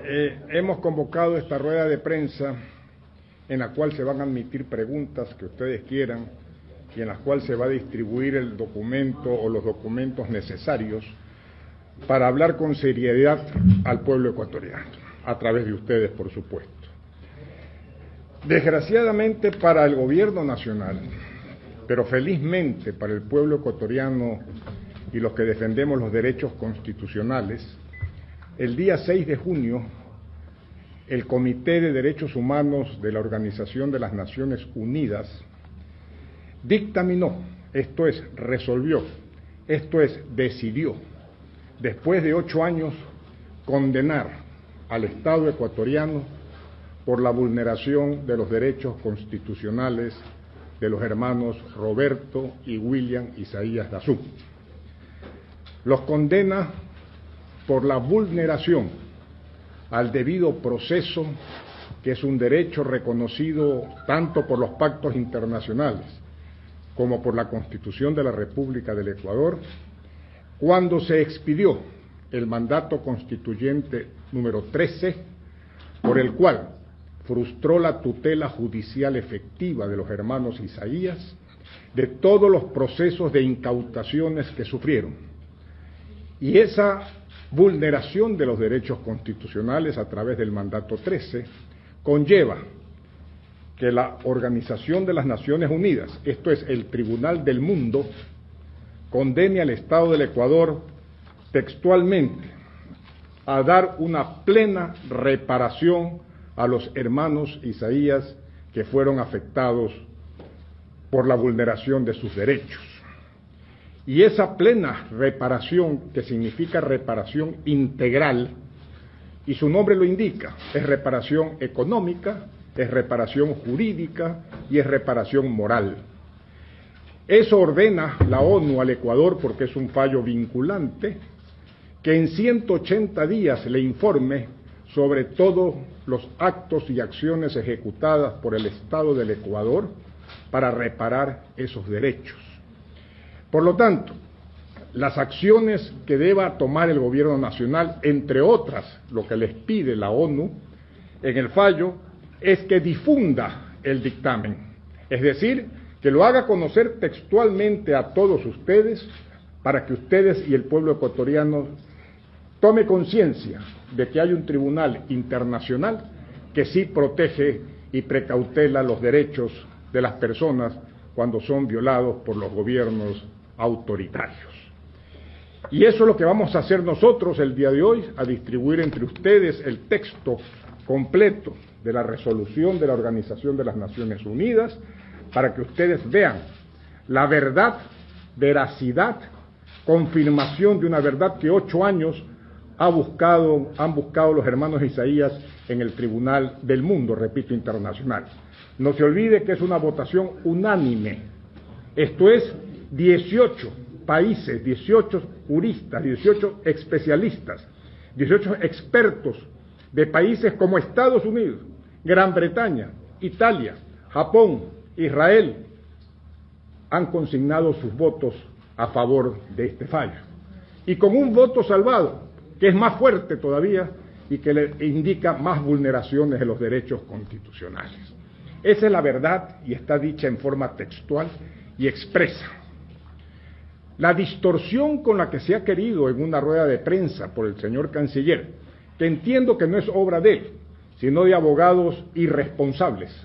Hemos convocado esta rueda de prensa en la cual se van a admitir preguntas que ustedes quieran y en la cual se va a distribuir el documento o los documentos necesarios para hablar con seriedad al pueblo ecuatoriano, a través de ustedes, por supuesto. Desgraciadamente para el gobierno nacional, pero felizmente para el pueblo ecuatoriano y los que defendemos los derechos constitucionales, el día 6 de junio, el Comité de Derechos Humanos de la Organización de las Naciones Unidas dictaminó, esto es, resolvió, esto es, decidió, después de 8 años, condenar al Estado ecuatoriano por la vulneración de los derechos constitucionales de los hermanos Roberto y William Isaías Dazú. Los condena por la vulneración al debido proceso, que es un derecho reconocido tanto por los pactos internacionales como por la Constitución de la República del Ecuador, cuando se expidió el mandato constituyente número 13, por el cual frustró la tutela judicial efectiva de los hermanos Isaías de todos los procesos de incautaciones que sufrieron. Y esa vulneración de los derechos constitucionales a través del mandato 13 conlleva que la Organización de las Naciones Unidas, esto es, el Tribunal del Mundo, condene al Estado del Ecuador textualmente a dar una plena reparación a los hermanos Isaías que fueron afectados por la vulneración de sus derechos. Y esa plena reparación, que significa reparación integral, y su nombre lo indica, es reparación económica, es reparación jurídica y es reparación moral. Eso ordena la ONU al Ecuador, porque es un fallo vinculante, que en 180 días le informe sobre todos los actos y acciones ejecutadas por el Estado del Ecuador para reparar esos derechos. Por lo tanto, las acciones que deba tomar el gobierno nacional, entre otras, lo que les pide la ONU en el fallo, es que difunda el dictamen, es decir, que lo haga conocer textualmente a todos ustedes para que ustedes y el pueblo ecuatoriano tome conciencia de que hay un tribunal internacional que sí protege y precautela los derechos de las personas cuando son violados por los gobiernos autoritarios. Y eso es lo que vamos a hacer nosotros el día de hoy, a distribuir entre ustedes el texto completo de la resolución de la Organización de las Naciones Unidas, para que ustedes vean la verdad, veracidad, confirmación de una verdad que 8 años han buscado los hermanos Isaías en el Tribunal del Mundo, repito, internacional. No se olvide que es una votación unánime, esto es, 18 países, 18 juristas, 18 especialistas, 18 expertos de países como Estados Unidos, Gran Bretaña, Italia, Japón, Israel, han consignado sus votos a favor de este fallo. Y con un voto salvado, que es más fuerte todavía y que le indica más vulneraciones de los derechos constitucionales. Esa es la verdad y está dicha en forma textual y expresa. La distorsión con la que se ha querido en una rueda de prensa por el señor canciller, que entiendo que no es obra de él, sino de abogados irresponsables,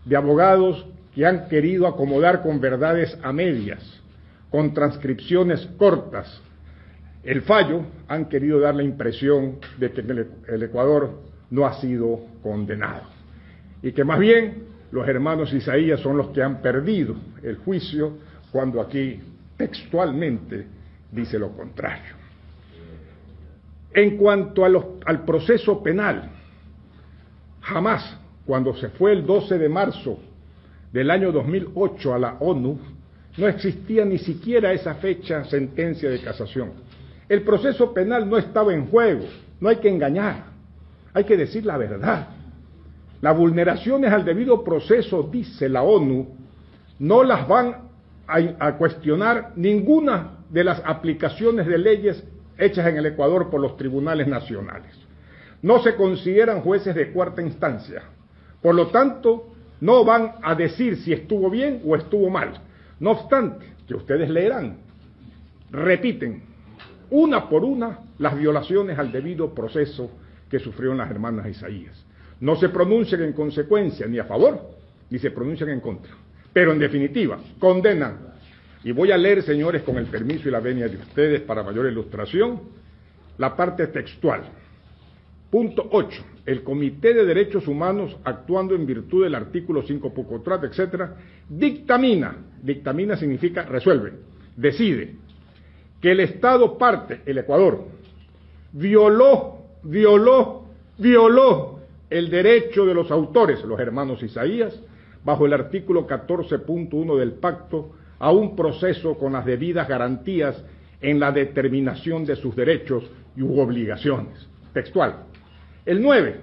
de abogados que han querido acomodar con verdades a medias, con transcripciones cortas, el fallo, han querido dar la impresión de que el Ecuador no ha sido condenado y que más bien los hermanos Isaías son los que han perdido el juicio, cuando aquí textualmente dice lo contrario. En cuanto al proceso penal, jamás, cuando se fue el 12 de marzo del año 2008 a la ONU, no existía ni siquiera esa fecha sentencia de casación. El proceso penal no estaba en juego, no hay que engañar, hay que decir la verdad. Las vulneraciones al debido proceso, dice la ONU, no las van a cuestionar ninguna de las aplicaciones de leyes hechas en el Ecuador por los tribunales nacionales. no se consideran jueces de cuarta instancia. Por lo tanto, no van a decir si estuvo bien o estuvo mal. No obstante, que ustedes leerán, repiten una por una las violaciones al debido proceso que sufrieron las hermanas Isaías. No se pronuncian en consecuencia ni a favor, ni se pronuncian en contra. Pero en definitiva, condenan. Y voy a leer, señores, con el permiso y la venia de ustedes para mayor ilustración, la parte textual. Punto 8. El Comité de Derechos Humanos, actuando en virtud del artículo 5 Pucotrat, etcétera, dictamina significa resuelve, decide, que el Estado parte, el Ecuador, violó el derecho de los autores, los hermanos Isaías, bajo el artículo 14.1 del pacto, a un proceso con las debidas garantías en la determinación de sus derechos y obligaciones. Textual. El 9.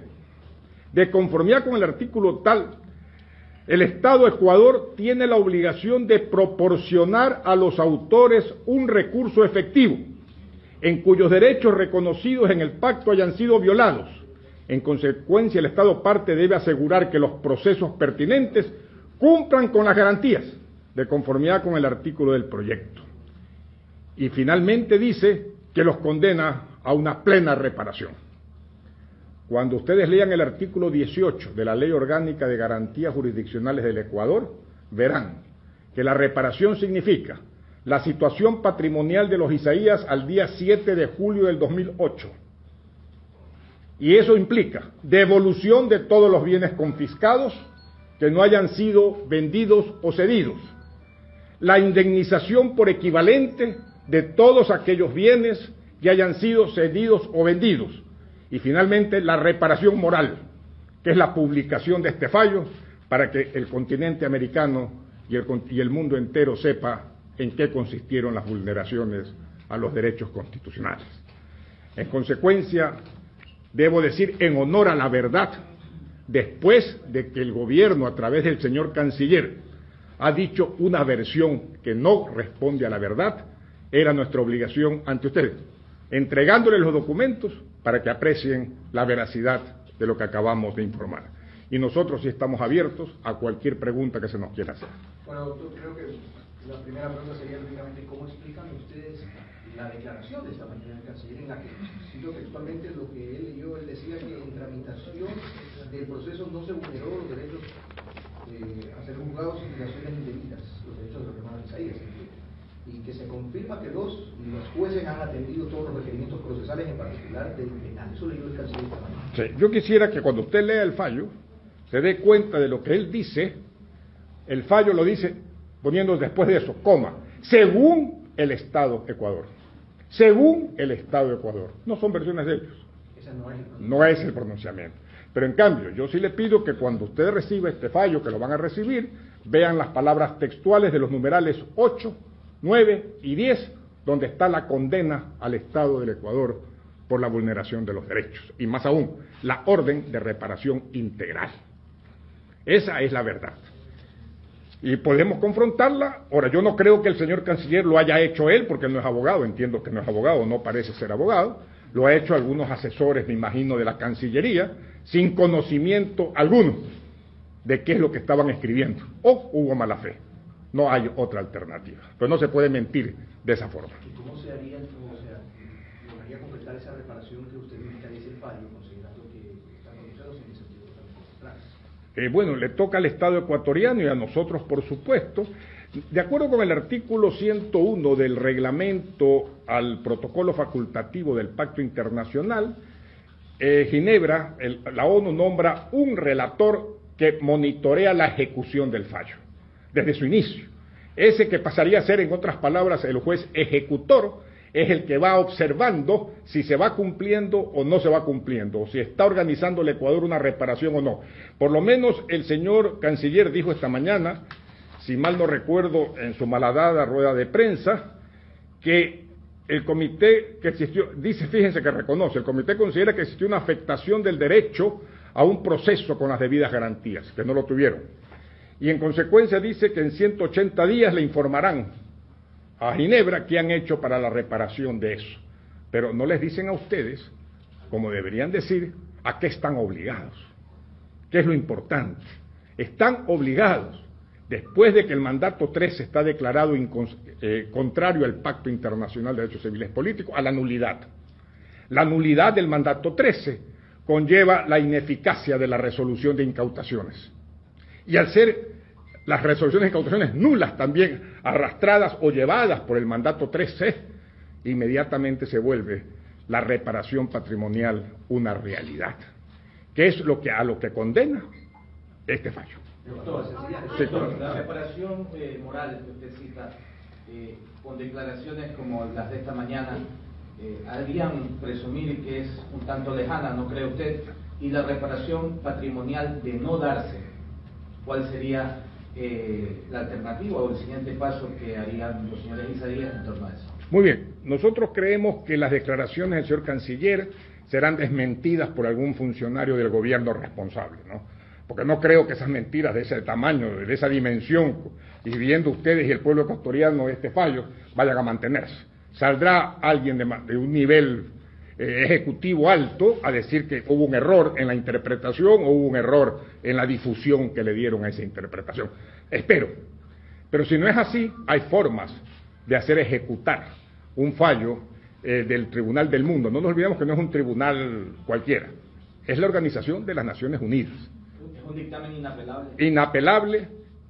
De conformidad con el artículo tal, el Estado Ecuador tiene la obligación de proporcionar a los autores un recurso efectivo, en cuyos derechos reconocidos en el pacto hayan sido violados. En consecuencia, el Estado parte debe asegurar que los procesos pertinentes cumplan con las garantías de conformidad con el artículo del proyecto. Y finalmente dice que los condena a una plena reparación. Cuando ustedes lean el artículo 18 de la Ley Orgánica de Garantías Jurisdiccionales del Ecuador, verán que la reparación significa la situación patrimonial de los Isaías al día 7 de julio del 2008. Y eso implica devolución de todos los bienes confiscados que no hayan sido vendidos o cedidos, la indemnización por equivalente de todos aquellos bienes que hayan sido cedidos o vendidos, y finalmente la reparación moral, que es la publicación de este fallo para que el continente americano y el mundo entero sepa en qué consistieron las vulneraciones a los derechos constitucionales. En consecuencia, debo decir, en honor a la verdad, después de que el gobierno, a través del señor canciller, ha dicho una versión que no responde a la verdad, era nuestra obligación ante ustedes, entregándoles los documentos para que aprecien la veracidad de lo que acabamos de informar. Y nosotros sí estamos abiertos a cualquier pregunta que se nos quiera hacer. Bueno, doctor, creo que la primera pregunta sería lógicamente cómo explican ustedes la declaración de esta mañana del canciller, en la que, cito textualmente lo que él leyó, él decía que en tramitación del proceso no se vulneró los derechos a ser juzgados sin violaciones indebidas, los derechos de los hermanos Isaías, y que se confirma que los jueces han atendido todos los requerimientos procesales, en particular del penal. Eso leyó el canciller esta mañana. Sí, yo quisiera que cuando usted lea el fallo se dé cuenta de lo que él dice. El fallo lo dice poniendo después de eso, coma, según el Estado Ecuador. Según el Estado Ecuador. No son versiones de ellos. Esa no es el pronunciamiento. No es el pronunciamiento. Pero en cambio, yo sí le pido que cuando usted reciba este fallo, que lo van a recibir, vean las palabras textuales de los numerales 8, 9 y 10, donde está la condena al Estado del Ecuador por la vulneración de los derechos. Y más aún, la orden de reparación integral. Esa es la verdad. Y podemos confrontarla. Ahora, yo no creo que el señor canciller lo haya hecho él, porque él no es abogado, entiendo que no es abogado, no parece ser abogado. Lo ha hecho algunos asesores, me imagino, de la Cancillería, sin conocimiento alguno de qué es lo que estaban escribiendo. O hubo mala fe. No hay otra alternativa. Pero no se puede mentir de esa forma. ¿Y cómo se haría, lograría completar esa reparación que usted indica dice el fallo, considerando que están pronunciados en el sentido totalmente contrario? Bueno, le toca al Estado ecuatoriano y a nosotros, por supuesto. De acuerdo con el artículo 101 del reglamento al protocolo facultativo del Pacto Internacional, Ginebra, la ONU nombra un relator que monitorea la ejecución del fallo, desde su inicio. Ese que pasaría a ser, en otras palabras, el juez ejecutor, es el que va observando si se va cumpliendo o no se va cumpliendo, o si está organizando el Ecuador una reparación o no. Por lo menos el señor canciller dijo esta mañana, si mal no recuerdo, en su malhadada rueda de prensa, que el comité que existió, dice, fíjense que reconoce, el comité considera que existió una afectación del derecho a un proceso con las debidas garantías, que no lo tuvieron. Y en consecuencia dice que en 180 días le informarán a Ginebra qué han hecho para la reparación de eso. Pero no les dicen a ustedes, como deberían decir, ¿A qué están obligados? ¿Qué es lo importante? Están obligados, después de que el mandato 13 está declarado contrario al Pacto Internacional de Derechos Civiles y Políticos, a la nulidad. La nulidad del mandato 13 conlleva la ineficacia de la resolución de incautaciones. Y al ser las resoluciones de incautaciones nulas también arrastradas o llevadas por el mandato 13, inmediatamente se vuelve la reparación patrimonial una realidad, que es a lo que condena este fallo. Doctor, la reparación moral que usted cita, con declaraciones como las de esta mañana, harían presumir que es un tanto lejana, ¿no cree usted? Y la reparación patrimonial de no darse, ¿cuál sería la alternativa o el siguiente paso que harían los señores Isaías en torno a eso? Muy bien, nosotros creemos que las declaraciones del señor canciller serán desmentidas por algún funcionario del gobierno responsable, ¿no? Porque no creo que esas mentiras de ese tamaño, de esa dimensión, y viendo ustedes y el pueblo ecuatoriano este fallo, vayan a mantenerse. Saldrá alguien de un nivel ejecutivo alto a decir que hubo un error en la interpretación o hubo un error en la difusión que le dieron a esa interpretación. Espero. Pero si no es así, hay formas de hacer ejecutar un fallo del Tribunal del Mundo. No nos olvidemos que no es un tribunal cualquiera, es la Organización de las Naciones Unidas. ¿Es un dictamen inapelable? Inapelable,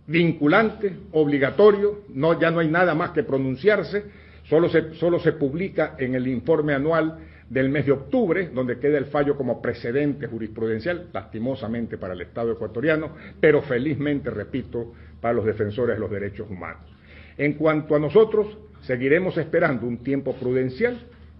vinculante, obligatorio, ya no hay nada más que pronunciarse, solo se publica en el informe anual del mes de octubre, donde queda el fallo como precedente jurisprudencial, lastimosamente para el Estado ecuatoriano, pero felizmente, repito, para los defensores de los derechos humanos. En cuanto a nosotros, seguiremos esperando un tiempo prudencial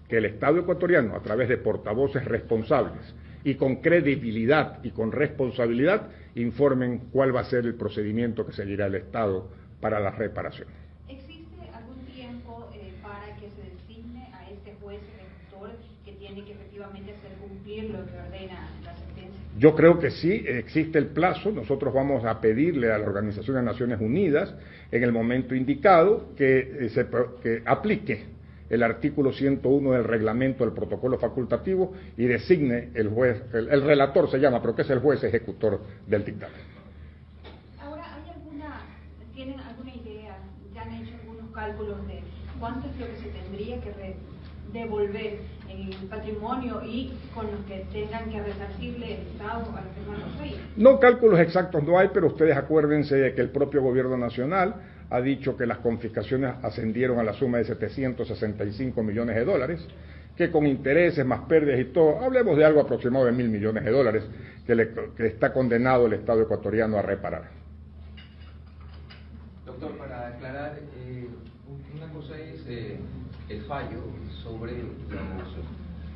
que el Estado ecuatoriano, a través de portavoces responsables y con credibilidad y con responsabilidad, informen cuál va a ser el procedimiento que seguirá el Estado para la reparación. ¿Existe algún tiempo para que se designe a este juez ejecutor que tiene que efectivamente hacer cumplir lo que ordena la sentencia? Yo creo que sí, existe el plazo. Nosotros vamos a pedirle a la Organización de Naciones Unidas, en el momento indicado, que aplique el artículo 101 del reglamento del protocolo facultativo y designe el juez, el relator se llama, pero que es el juez ejecutor del dictamen. Ahora, ¿tienen alguna idea, ya han hecho algunos cálculos de cuánto es lo que se tendría que devolver en el patrimonio y con los que tengan que resarcirle el Estado a los hermanos Reyes? No, cálculos exactos no hay, pero ustedes acuérdense de que el propio gobierno nacional ha dicho que las confiscaciones ascendieron a la suma de 765 millones de dólares, que con intereses más pérdidas y todo, hablemos de algo aproximado de 1.000 millones de dólares que está condenado el Estado ecuatoriano a reparar. Doctor, para aclarar, una cosa es el fallo sobre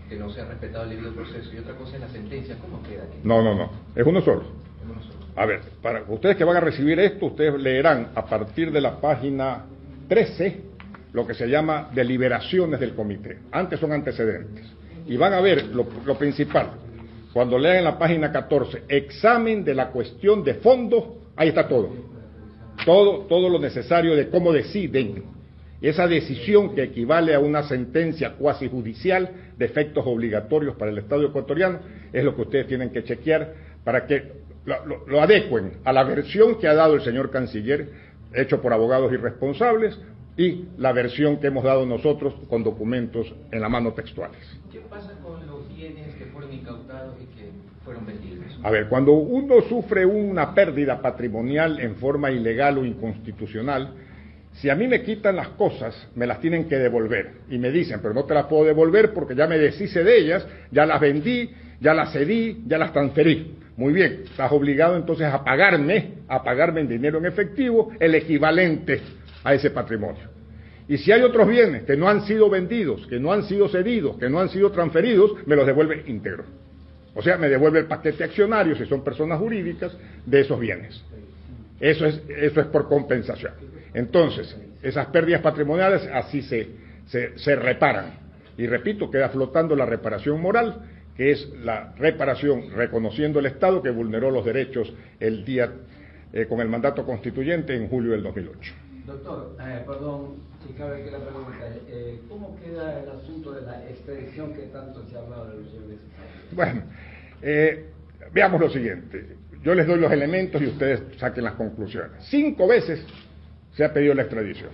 que no se ha respetado el debido proceso y otra cosa es la sentencia. ¿Cómo queda aquí? No, es uno solo. Es uno solo. A ver, para ustedes que van a recibir esto, ustedes leerán a partir de la página 13 lo que se llama deliberaciones del comité. Antes son antecedentes. Y van a ver lo principal. Cuando lean en la página 14, examen de la cuestión de fondo, ahí está todo. Todo lo necesario de cómo deciden. Esa decisión que equivale a una sentencia cuasi judicial de efectos obligatorios para el Estado ecuatoriano es lo que ustedes tienen que chequear para que lo adecuen a la versión que ha dado el señor canciller, hecho por abogados irresponsables, y la versión que hemos dado nosotros con documentos en la mano textuales. ¿Qué pasa con los bienes que fueron incautados y que fueron vendidos? A ver, cuando uno sufre una pérdida patrimonial en forma ilegal o inconstitucional, si a mí me quitan las cosas, me las tienen que devolver. Y me dicen, pero no te las puedo devolver porque ya me deshice de ellas, ya las vendí, ya las cedí, ya las transferí. Muy bien, estás obligado entonces a pagarme en dinero en efectivo el equivalente a ese patrimonio. Y si hay otros bienes que no han sido vendidos, que no han sido cedidos, que no han sido transferidos, me los devuelve íntegro. O sea, me devuelve el paquete accionario, si son personas jurídicas, de esos bienes. Eso es por compensación. Entonces, esas pérdidas patrimoniales así se reparan. Y repito, queda flotando la reparación moral, que es la reparación reconociendo el Estado que vulneró los derechos el día con el mandato constituyente en julio del 2008. Doctor, perdón, si cabe que la pregunta, ¿cómo queda el asunto de la extradición que tanto se ha hablado de los señores? Bueno, Veamos lo siguiente. Yo les doy los elementos y ustedes saquen las conclusiones. 5 veces se ha pedido la extradición.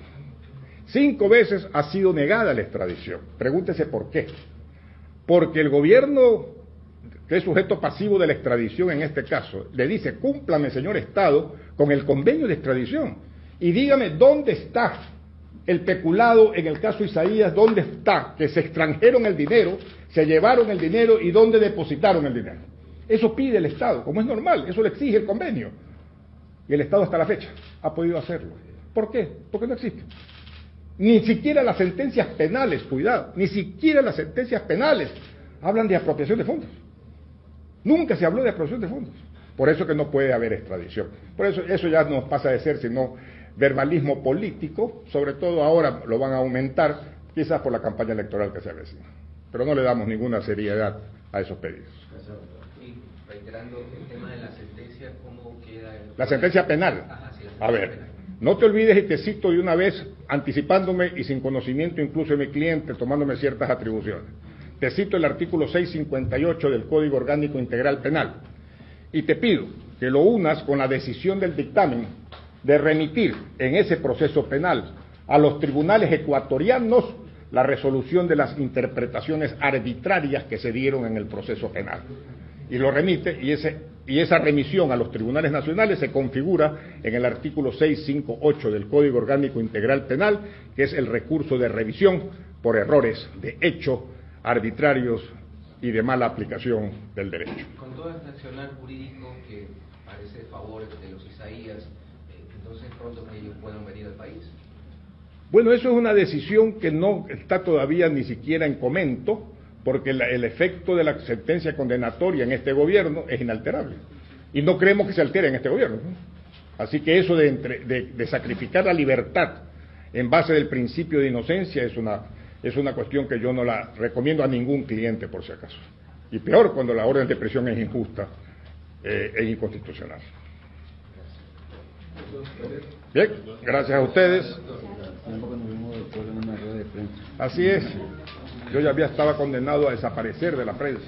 5 veces ha sido negada la extradición. Pregúntese por qué. Porque el gobierno, que es sujeto pasivo de la extradición en este caso, le dice: cúmplame, señor Estado, con el convenio de extradición y dígame dónde está el peculado en el caso Isaías, dónde está que se extranjeron el dinero, se llevaron el dinero y dónde depositaron el dinero. Eso pide el Estado, como es normal, eso le exige el convenio. Y el Estado hasta la fecha ha podido hacerlo. ¿Por qué? Porque no existe. Ni siquiera las sentencias penales, cuidado, ni siquiera las sentencias penales hablan de apropiación de fondos. Nunca se habló de apropiación de fondos. Por eso que no puede haber extradición. Por eso ya no pasa de ser sino verbalismo político, sobre todo ahora lo van a aumentar, quizás por la campaña electoral que se avecina. Pero no le damos ninguna seriedad a esos pedidos. Y reiterando el tema de la sentencia, ¿cómo queda? La sentencia penal. Ajá, sí, a ver, no te olvides, y te cito de una vez, anticipándome y sin conocimiento incluso de mi cliente, tomándome ciertas atribuciones. Te cito el artículo 658 del Código Orgánico Integral Penal. Y te pido que lo unas con la decisión del dictamen de remitir en ese proceso penal a los tribunales ecuatorianos la resolución de las interpretaciones arbitrarias que se dieron en el proceso penal. Y lo remite, y esa remisión a los tribunales nacionales se configura en el artículo 658 del Código Orgánico Integral Penal, que es el recurso de revisión por errores de hecho, arbitrarios y de mala aplicación del derecho. Con todo este accionar jurídico que parece de favor de los Isaías, entonces pronto que ellos puedan venir al país. Bueno, eso es una decisión que no está todavía ni siquiera en comento, porque el efecto de la sentencia condenatoria en este gobierno es inalterable. Y no creemos que se altere en este gobierno, ¿no? Así que eso de sacrificar la libertad en base del principio de inocencia es una cuestión que yo no la recomiendo a ningún cliente, por si acaso. Y peor cuando la orden de prisión es injusta e inconstitucional. Bien, gracias a ustedes. Así es. Yo ya estaba condenado a desaparecer de la prensa.